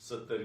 70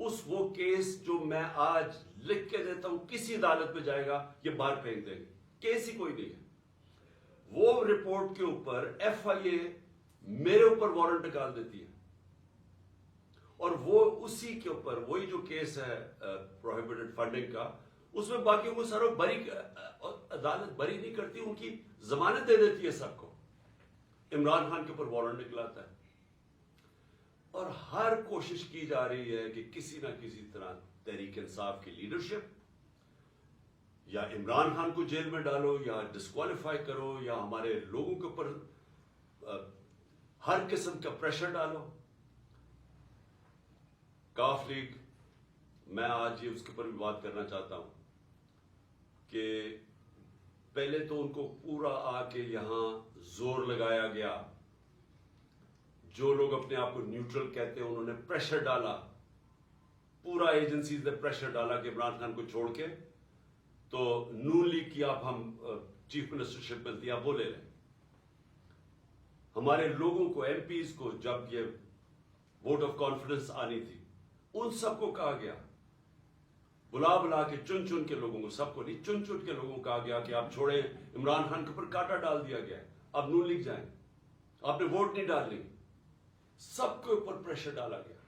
وہ کیس جو میں آج لکھ کے دیتا ہوں کسی عدالت میں جائے گا یہ باہر پھینک دیں گے، کیس ہی کوئی نہیں ہے۔ وہ رپورٹ کے اوپر ایف آئی اے میرے اوپر وارنٹ نکال دیتی ہے، اور وہ اسی کے اوپر وہی جو کیس ہے پروہیبٹڈ فنڈنگ کا، اس میں باقیوں کو ساروں عدالت بری نہیں کرتی، ان کی ضمانت دے دیتی ہے سب کو، عمران خان کے اوپر وارنٹ نکلاتا ہے، اور ہر کوشش کی جا رہی ہے کہ کسی نہ کسی طرح تحریک انصاف کی لیڈرشپ یا عمران خان کو جیل میں ڈالو یا ڈسکوالیفائی کرو یا ہمارے لوگوں کے اوپر ہر قسم کا پریشر ڈالو۔ کاف لیگ، میں آج یہ اس کے اوپر بھی بات کرنا چاہتا ہوں کہ پہلے تو ان کو پورا آ کے یہاں زور لگایا گیا، جو لوگ اپنے آپ کو نیوٹرل کہتے ہیں انہوں نے پریشر ڈالا، پورا ایجنسیز نے پریشر ڈالا کہ عمران خان کو چھوڑ کے تو نون لیگ کی آپ ہم چیف منسٹرشپ ملتی ہے آپ وہ لے لیں۔ ہمارے لوگوں کو، ایم پیز کو جب یہ ووٹ آف کانفیڈنس آنی تھی، ان سب کو کہا گیا، بلا کے چن چن کے لوگوں کو، سب کو نہیں، چن چن کے لوگوں کو کہا گیا کہ آپ چھوڑیں، عمران خان کے اوپر کانٹا ڈال دیا گیا، اب نون لیگ جائیں، آپ نے ووٹ نہیں ڈالنی، سب کے اوپر پریشر ڈالا گیا،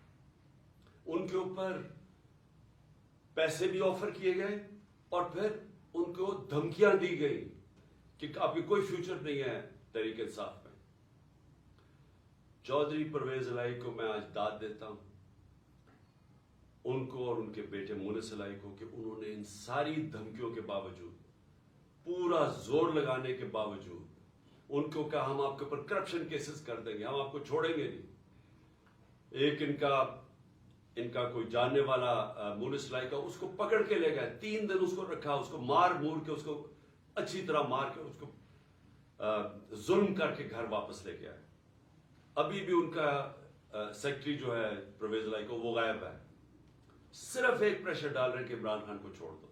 ان کے اوپر پیسے بھی آفر کیے گئے اور پھر ان کو دھمکیاں دی گئی کہ آپ کی کوئی فیوچر نہیں ہے تحریک انصاف میں۔ چودھری پرویز الہی کو میں آج داد دیتا ہوں، ان کو اور ان کے بیٹے مونس الہی کو، کہ انہوں نے ان ساری دھمکیوں کے باوجود، پورا زور لگانے کے باوجود، ان کو کہا ہم آپ کے اوپر کرپشن کیسز کر دیں گے، ہم آپ کو چھوڑیں گے نہیں۔ ایک ان کا کوئی جاننے والا مونس الہی کا، اس کو پکڑ کے لے گئے، 3 دن اس کو رکھا، اس کو مار مور کے، اس کو اچھی طرح مار کے، اس کو ظلم کر کے گھر واپس لے کے آئے۔ ابھی بھی ان کا سیکٹری جو ہے پرویز الہی کو، وہ غائب ہے، صرف ایک پریشر ڈال رہے ہیں کہ عمران خان کو چھوڑ دو،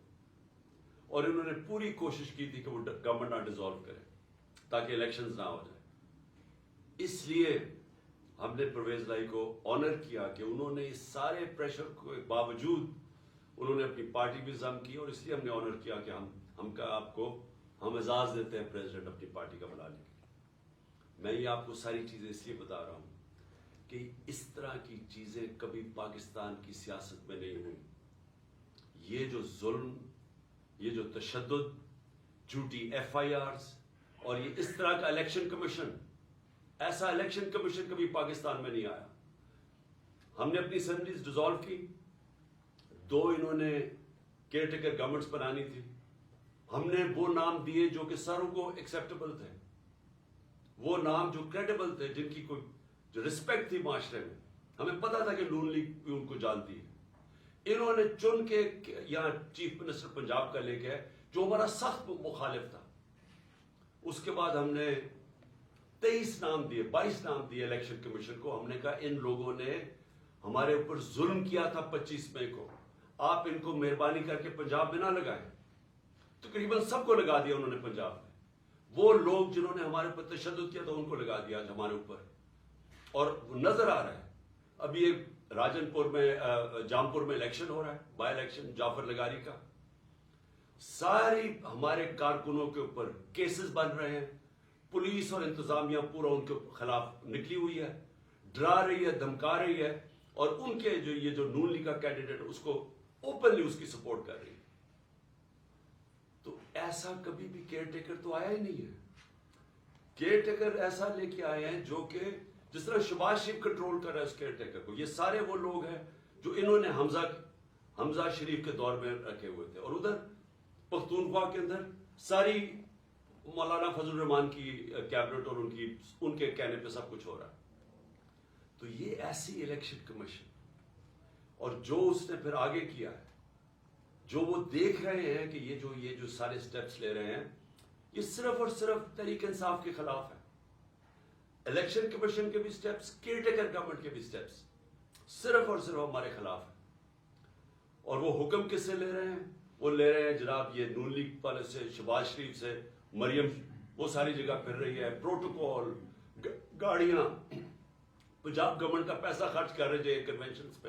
اور انہوں نے پوری کوشش کی تھی کہ وہ گورنمنٹ نہ ڈیزالو کرے تاکہ الیکشنز نہ ہو جائے۔ اس لیے ہم نے پرویز الہی کو آنر کیا کہ انہوں نے اس سارے پریشر کے باوجود انہوں نے اپنی پارٹی بھی ضم کی، اور اس لیے ہم نے آنر کیا کہ ہم اعزاز دیتے ہیں پریزیڈنٹ اپنی پارٹی کا بنانے کے لیے۔ میں یہ آپ کو ساری چیزیں اس لیے بتا رہا ہوں کہ اس طرح کی چیزیں کبھی پاکستان کی سیاست میں نہیں ہوئی۔ یہ جو ظلم، یہ جو تشدد، جھوٹی ایف آئی آرز، اور یہ اس طرح کا الیکشن کمیشن، ایسا الیکشن کمیشن کبھی پاکستان میں نہیں آیا۔ ہم نے اپنی اسمبلیز ڈیزالو کی، 2 انہوں نے کیئر ٹیکر گورنمنٹس بنانی تھی، ہم نے وہ نام دیے جو کہ ساروں کو ایکسیپٹیبل تھے، وہ نام جو کریڈیبل تھے، جن کی کوئی جو رسپیکٹ تھی معاشرے میں، ہمیں پتا تھا کہ نون لیگ بھی ان کو جانتی ہے۔ انہوں نے چن کے یہاں چیف منسٹر پنجاب کا لے کے، جو ہمارا سخت مخالف تھا۔ اس کے بعد ہم نے 23 نام دیے، 22 نام دیے الیکشن کمیشن کو۔ ہم نے کہا ان لوگوں نے ہمارے اوپر ظلم کیا تھا 25 مئی کو، آپ ان کو مہربانی کر کے پنجاب میں نہ لگائیں۔ تقریباً سب کو لگا دیا انہوں نے پنجاب میں، وہ لوگ جنہوں نے ہمارے اوپر تشدد کیا تھا ان کو لگا دیا آج ہمارے اوپر، اور نظر آ رہا ہے۔ ابھی ایک راجن پور میں، جامپور میں الیکشن ہو رہا ہے، بائی الیکشن جعفر لگاری کا، ساری ہمارے کارکنوں کے اوپر کیسز بن رہے ہیں، پولیس اور انتظامیہ پورا ان کے خلاف نکلی ہوئی ہے، ڈرا رہی ہے، دھمکا رہی ہے، اور ان کے یہ جو نون لیگ کا کینڈیڈیٹ اس کو اوپنلی اس کی سپورٹ کر رہی ہے۔ تو ایسا کبھی بھی کیئر ٹیکر تو آیا ہی نہیں ہے۔ کیئر ٹیکر ایسا لے کے آئے ہیں جو کہ جس طرح شہباز شریف کنٹرول کر رہا ہے اس کیئر ٹیکر کو۔ یہ سارے وہ لوگ ہیں جو انہوں نے حمزہ شریف کے دور میں رکھے ہوئے تھے، اور ادھر پختونخوا کے اندر ساری مولانا فضل الرحمان کی کیبنٹ اور ان کے کہنے پہ سب کچھ ہو رہا ہے۔ تو یہ ایسی الیکشن کمیشن، اور جو اس نے پھر آگے کیا ہے، جو وہ دیکھ رہے ہیں کہ یہ جو سارے سٹیپس لے رہے ہیں، یہ صرف اور صرف تحریک انصاف کے خلاف ہے۔ الیکشن کمیشن کے بھی سٹیپس، کیئر ٹیکر گورنمنٹ کے بھی سٹیپس صرف اور صرف ہمارے خلاف ہیں۔ اور وہ حکم کس سے لے رہے ہیں؟ وہ لے رہے ہیں جناب یہ نون لیگ والے سے، شہباز شریف سے، مریم وہ ساری جگہ پھر رہی ہے، پروٹوکول، گاڑیاں، پنجاب گورنمنٹ کا پیسہ خرچ کر رہے ہیں کنونشنز پہ،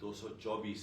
224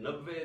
90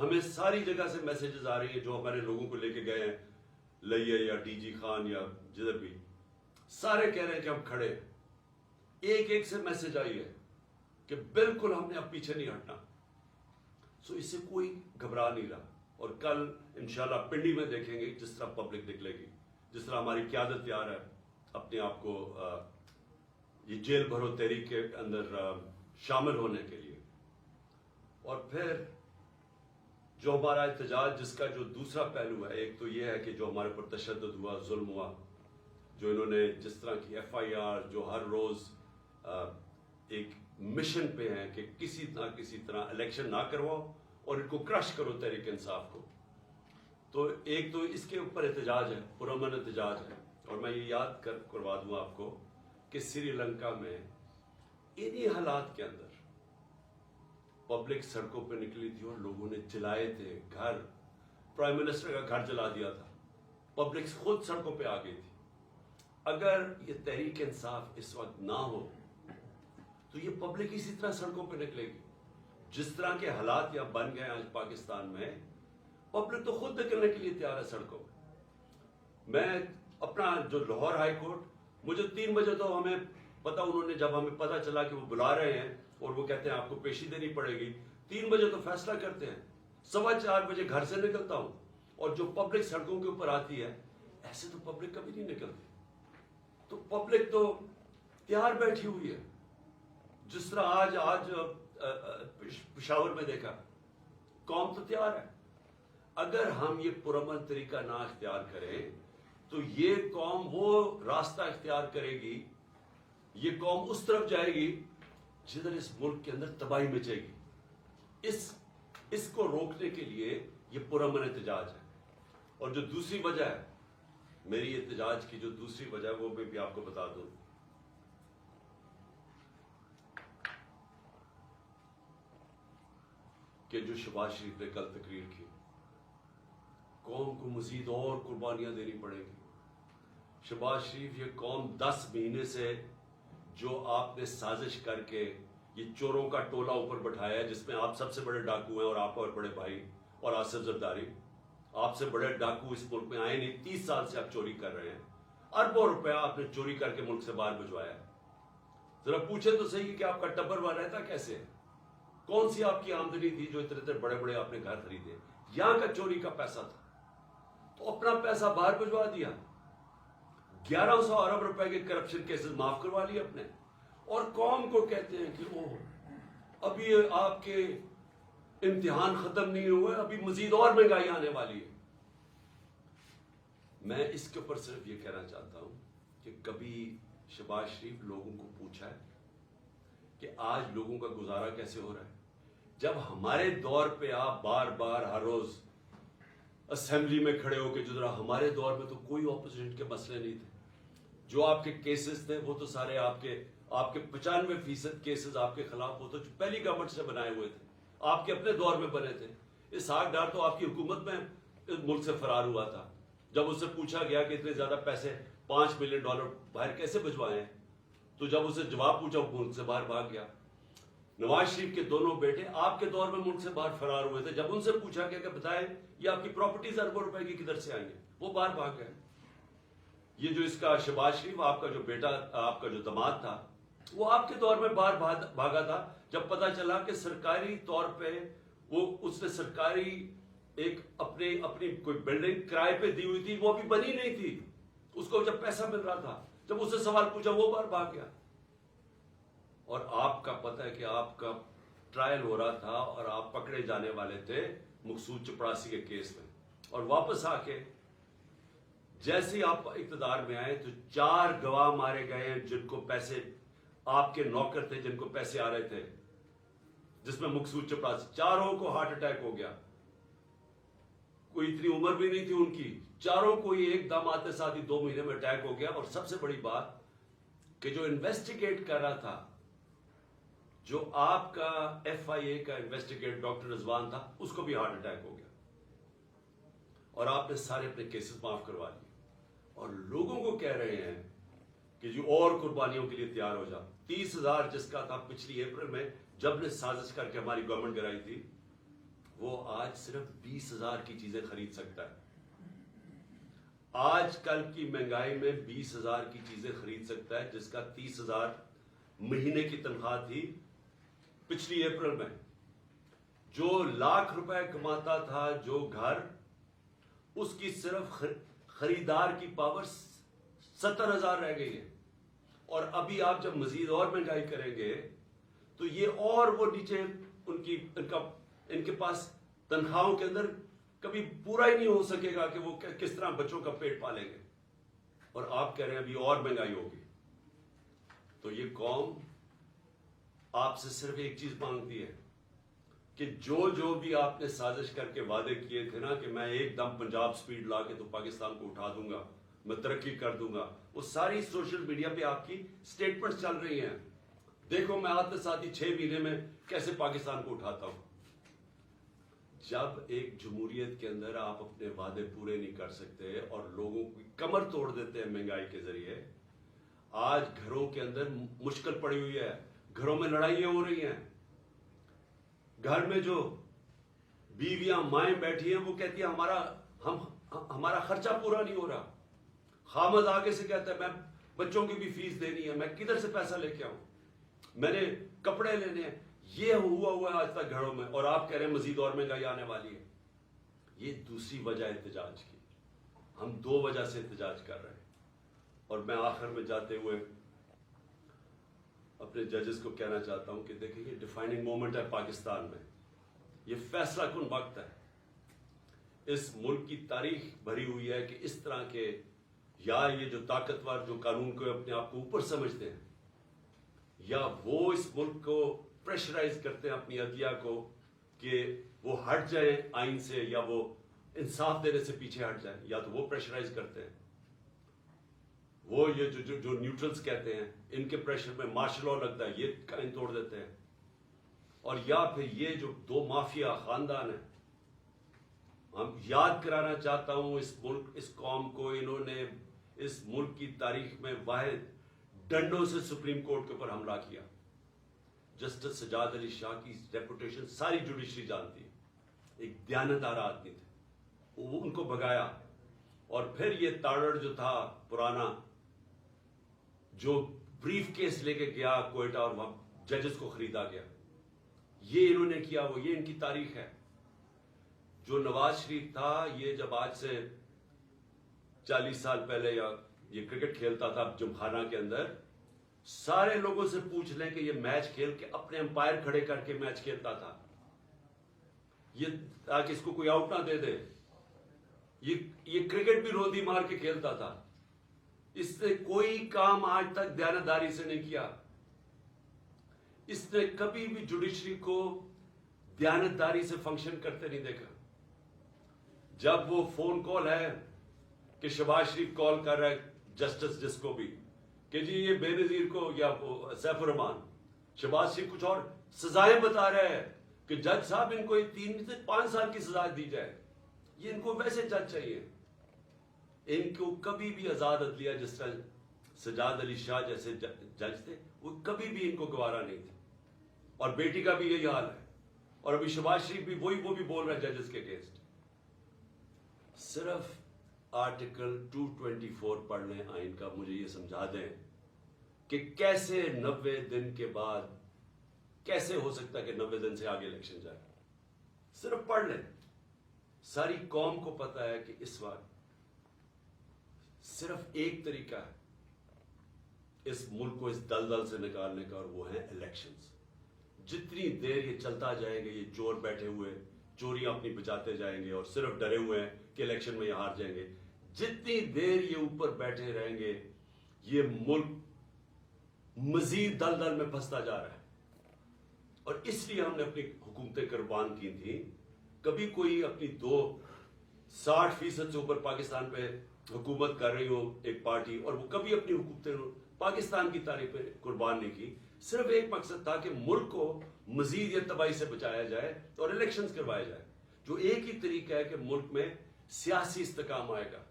ہمیں ساری جگہ سے میسیجز آ رہی ہیں جو ہمارے لوگوں کو لے کے گئے ہیں لئیے یا ڈی جی خان یا جدھر بھی، سارے کہہ رہے ہیں کہ ہم کھڑے ہیں. ایک ایک سے میسج آئی ہے کہ بالکل ہم نے اب پیچھے نہیں ہٹنا. سو اس سے کوئی گھبرا نہیں رہا. اور کل انشاءاللہ پنڈی میں دیکھیں گے جس طرح پبلک نکلے گی، جس طرح ہماری قیادت تیار ہے اپنے آپ کو یہ جیل بھرو تحریک کے اندر شامل ہونے کے لیے. اور پھر جو ہمارا احتجاج جس کا جو دوسرا پہلو ہے، ایک تو یہ ہے کہ جو ہمارے پر تشدد ہوا، ظلم ہوا، جو انہوں نے جس طرح کی ایف آئی آر جو ہر روز ایک مشن پہ ہیں کہ کسی نہ کسی طرح الیکشن نہ کرواؤ اور ان کو کرش کرو تحریک انصاف کو. تو ایک تو اس کے اوپر احتجاج ہے، پرامن احتجاج ہے. اور میں یہ یاد کروا دوں آپ کو کہ سری لنکا میں انہی حالات کے اندر پبلک سڑکوں پہ نکلی تھی اور لوگوں نے جلائے تھے گھر، پرائم منسٹر کا گھر جلا دیا تھا، پبلک خود سڑکوں پہ آ گئی تھی. اگر یہ تحریک انصاف اس وقت نہ ہو تو یہ پبلک اسی طرح سڑکوں پہ نکلے گی. جس طرح کے حالات یہاں بن گئے آج پاکستان میں، پبلک تو خود نکلنے کے لیے تیار ہے سڑکوں پہ. میں اپنا جو لاہور ہائی کورٹ، مجھے 3 بجے تو ہمیں پتا، انہوں نے جب ہمیں پتا چلا کہ وہ بلا رہے ہیں اور وہ کہتے ہیں آپ کو پیشی دینی پڑے گی، 3 بجے تو فیصلہ کرتے ہیں. 4:15 بجے گھر سے نکلتا ہوں اور جو پبلک سڑکوں کے اوپر آتی ہے، ایسے تو پبلک کبھی نہیں نکلتی. تو پبلک تو تیار بیٹھی ہوئی ہے. جس طرح آج پشاور میں دیکھا، قوم تو تیار ہے. اگر ہم یہ پرامن طریقہ نہ اختیار کریں تو یہ قوم وہ راستہ اختیار کرے گی، یہ قوم اس طرف جائے گی جدھر اس ملک کے اندر تباہی مچے گی. اس کو روکنے کے لیے یہ پرامن احتجاج ہے. اور جو دوسری وجہ ہے میری احتجاج کی، جو دوسری وجہ ہے وہ میں بھی آپ کو بتا دوں. کہ جو شہباز شریف نے کل تقریر کی، قوم کو مزید اور قربانیاں دینی پڑیں گی. شہباز شریف، یہ قوم 10 مہینے سے جو آپ نے سازش کر کے یہ چوروں کا ٹولہ اوپر بٹھایا ہے، جس میں آپ سب سے بڑے ڈاکو ہیں اور آپ اور بڑے بھائی اور آصف زرداری، آپ سے بڑے ڈاکو اس ملک میں آئے نہیں. 30 سال سے آپ چوری کر رہے ہیں، اربوں روپے آپ نے چوری کر کے ملک سے باہر بھجوایا ہے. ذرا پوچھیں تو صحیح کہ آپ کا ٹبر وہاں رہتا کیسے ہے؟ کون سی آپ کی آمدنی تھی جو اتنے بڑے بڑے آپ نے گھر خریدے؟ یہاں کا چوری کا پیسہ تھا تو اپنا پیسہ باہر بھجوا دیا. 1100 ارب روپے کے کرپشن کیسز معاف کروا لیے اپنے. اور قوم کو کہتے ہیں کہ وہ ابھی آپ کے امتحان ختم نہیں ہوئے، ابھی مزید اور مہنگائی آنے والی ہے. میں اس کے اوپر صرف یہ کہنا چاہتا ہوں کہ کبھی شہباز شریف لوگوں کو پوچھا ہے کہ آج لوگوں کا گزارا کیسے ہو رہا ہے؟ جب ہمارے دور پہ آپ بار بار ہر روز اسمبلی میں کھڑے ہو کے، جو ذرا ہمارے دور میں تو کوئی اپوزیشن کے مسئلے نہیں تھے. جو آپ کے کیسز تھے وہ تو سارے آپ کے 95% کیسز آپ کے خلاف وہ تو پہلی گورنمنٹ سے بنائے ہوئے تھے، آپ کے اپنے دور میں بنے تھے. اسحاق ڈار تو آپ کی حکومت میں ملک سے فرار ہوا تھا. جب اس سے پوچھا گیا کہ اتنے زیادہ پیسے $5 ملین باہر کیسے بھجوائے ہیں، تو جب اسے جواب پوچھا وہ ملک سے باہر بھاگ گیا. نواز شریف کے دونوں بیٹے آپ کے دور میں ملک سے باہر فرار ہوئے تھے. جب ان سے پوچھا گیا کہ بتائیں یہ آپ کی پراپرٹیز اربوں روپے کی کدھر سے آئیں گے، وہ باہر بھاگ گئے. یہ جو اس کا شہباز شریف، آپ کا جو بیٹا، آپ کا جو داماد تھا، وہ آپ کے دور میں باہر بھاگا تھا جب پتا چلا کہ سرکاری طور پہ اس نے سرکاری ایک اپنی کوئی بلڈنگ کرائے پہ دی ہوئی تھی، وہ ابھی بنی نہیں تھی. اس کو جب پیسہ مل رہا تھا، جب اس سے سوال پوچھا وہ باہر بھاگ گیا. اور آپ کا پتہ ہے کہ آپ کا ٹرائل ہو رہا تھا اور آپ پکڑے جانے والے تھے مقصود چپڑاسی کے کیس میں. اور واپس آ کے جیسے ہی آپ اقتدار میں آئے تو 4 گواہ مارے گئے ہیں جن کو پیسے، آپ کے نوکر تھے جن کو پیسے آ رہے تھے، جس میں مقصود چپڑاسی، 4 کو ہارٹ اٹیک ہو گیا. کوئی اتنی عمر بھی نہیں تھی ان کی، 4 کو ہی ایک دم آتے ساتھ ہی 2 مہینے میں اٹیک ہو گیا. اور سب سے بڑی بات کہ جو انویسٹیگیٹ کر رہا تھا، جو آپ کا FIA کا انویسٹیگیٹ ڈاکٹر رضوان تھا، اس کو بھی ہارٹ اٹیک ہو گیا. اور آپ نے سارے اپنے کیسز معاف کروا لیے اور لوگوں کو کہہ رہے ہیں کہ جو اور قربانیوں کے لیے تیار ہو جا. 30,000 جس کا تھا پچھلی اپریل میں جب نے سازش کر کے ہماری گورنمنٹ گرائی تھی، وہ آج صرف 20,000 کی چیزیں خرید سکتا ہے. آج کل کی مہنگائی میں 20,000 کی چیزیں خرید سکتا ہے جس کا 30,000 مہینے کی تنخواہ تھی پچھلی اپریل میں. جو لاکھ روپے کماتا تھا جو گھر، اس کی صرف خریدار کی پاور 70,000 رہ گئی ہے. اور ابھی آپ جب مزید اور مہنگائی کریں گے تو یہ اور وہ نیچے ان کے پاس تنخواہوں کے اندر کبھی پورا ہی نہیں ہو سکے گا کہ وہ کس طرح بچوں کا پیٹ پالیں گے. اور آپ کہہ رہے ہیں ابھی اور مہنگائی ہوگی. تو یہ قوم آپ سے صرف ایک چیز مانگتی ہے کہ جو بھی آپ نے سازش کر کے وعدے کیے تھے نا کہ میں ایک دم پنجاب سپیڈ لا کے تو پاکستان کو اٹھا دوں گا، میں ترقی کر دوں گا، وہ ساری سوشل میڈیا پہ آپ کی سٹیٹمنٹس چل رہی ہیں. دیکھو میں آتے ساتھ ہی 6 مہینے میں کیسے پاکستان کو اٹھاتا ہوں. جب ایک جمہوریت کے اندر آپ اپنے وعدے پورے نہیں کر سکتے اور لوگوں کی کمر توڑ دیتے ہیں مہنگائی کے ذریعے، آج گھروں کے اندر مشکل پڑی ہوئی ہے، گھروں میں لڑائیاں ہو رہی ہیں. گھر میں جو بیویاں مائیں بیٹھی ہیں وہ کہتی ہیں ہمارا خرچہ پورا نہیں ہو رہا. خامد آگے سے کہتا ہے میں بچوں کی بھی فیس دینی ہے، میں کدھر سے پیسہ لے کے آؤں، میں نے کپڑے لینے ہیں. یہ ہوا ہے آج تک گھروں میں، اور آپ کہہ رہے ہیں مزید اور مہنگائی آنے والی ہے. یہ دوسری وجہ احتجاج کی. ہم 2 وجہ سے احتجاج کر رہے ہیں. اور میں آخر میں جاتے ہوئے اپنے ججز کو کہنا چاہتا ہوں کہ دیکھیں یہ ڈیفائننگ مومنٹ ہے پاکستان میں، یہ فیصلہ کن وقت ہے. اس ملک کی تاریخ بھری ہوئی ہے کہ اس طرح کے یا یہ جو طاقتور جو قانون کو اپنے آپ کو اوپر سمجھتے ہیں، یا وہ اس ملک کو پریشرائز کرتے ہیں اپنی عدلیہ کو کہ وہ ہٹ جائیں آئین سے، یا وہ انصاف دینے سے پیچھے ہٹ جائیں، یا تو وہ پریشرائز کرتے ہیں. وہ یہ جو نیوٹرلز کہتے ہیں ان کے پریشر میں مارشل لا لگتا ہے، یہ قائم توڑ دیتے ہیں. اور یا پھر یہ جو 2 مافیا خاندان ہیں، ہم یاد کرانا چاہتا ہوں اس ملک اس قوم کو، انہوں نے اس ملک کی تاریخ میں واحد ڈنڈوں سے سپریم کورٹ کے اوپر حملہ کیا. جسٹس سجاد علی شاہ کی ریپوٹیشن ساری جوڈیشری جانتی ہے. ایک دیانتدار آدمی تھے، وہ ان کو بھگایا. اور پھر یہ تاڑڑ جو تھا پرانا، جو بریف کیس لے کے گیا کوئٹہ اور وہاں ججز کو خریدا گیا، یہ انہوں نے کیا. وہ یہ ان کی تاریخ ہے. جو نواز شریف تھا، یہ جب آج سے 40 سال پہلے یا یہ کرکٹ کھیلتا تھا جمخانہ کے اندر، سارے لوگوں سے پوچھ لیں کہ یہ میچ کھیل کے اپنے امپائر کھڑے کر کے میچ کھیلتا تھا، یہ تاکہ اس کو کوئی آؤٹ نہ دے دے. یہ کرکٹ بھی روندی مار کے کھیلتا تھا. اس نے کوئی کام آج تک دیانتداری سے نہیں کیا. اس نے کبھی بھی جوڈیشری کو دیانتداری سے فنکشن کرتے نہیں دیکھا. جب وہ فون کال ہے کہ شہباز شریف کال کر رہا ہے جسٹس جس کو بھی کہ جی یہ بے نظیر کو یا سیف الرحمان، شہباز شریف کچھ اور سزائیں بتا رہے ہیں کہ جج صاحب ان کو 3 سے 5 سال کی سزا دی جائے. یہ ان کو ویسے جج چاہیے. ان کو کبھی بھی آزاد عدلیہ، جس طرح سجاد علی شاہ جیسے جج تھے، وہ کبھی بھی ان کو گوارا نہیں تھے. اور بیٹی کا بھی یہی حال ہے. اور ابھی شہباز شریف بھی وہ بھی بول رہا ہے ججز کے اگینسٹ. صرف آرٹیکل 224 پڑھ لیں آئین کا، مجھے یہ سمجھا دیں کہ کیسے 90 دن کے بعد کیسے ہو سکتا ہے کہ 90 دن سے آگے الیکشن جائے. صرف پڑھ لیں. ساری قوم کو پتا ہے کہ اس وقت صرف ایک طریقہ ہے اس ملک کو اس دلدل سے نکالنے کا، اور وہ ہیں الیکشنز. جتنی دیر یہ چلتا جائے گا، یہ چور بیٹھے ہوئے چوریاں اپنی بچاتے جائیں گے اور صرف ڈرے ہوئے ہیں کہ الیکشن میں یہ ہار جائیں گے، جتنی دیر یہ اوپر بیٹھے رہیں گے یہ ملک مزید دلدل میں پھنستا جا رہا ہے. اور اس لیے ہم نے اپنی حکومتیں قربان کی تھیں. کبھی کوئی اپنی 60% سے اوپر پاکستان پہ حکومت کر رہی ہو ایک پارٹی، اور وہ کبھی اپنی حکومتیں پاکستان کی تاریخ پہ قربان نہیں کی. صرف ایک مقصد تھا کہ ملک کو مزید یہ تباہی سے بچایا جائے اور الیکشنز کروائے جائے. جو ایک ہی طریقہ ہے کہ ملک میں سیاسی استحکام آئے گا.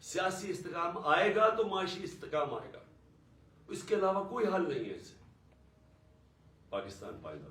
سیاسی استحکام آئے گا تو معاشی استحکام آئے گا. اس کے علاوہ کوئی حل نہیں ہے اس سے. پاکستان پائندہ.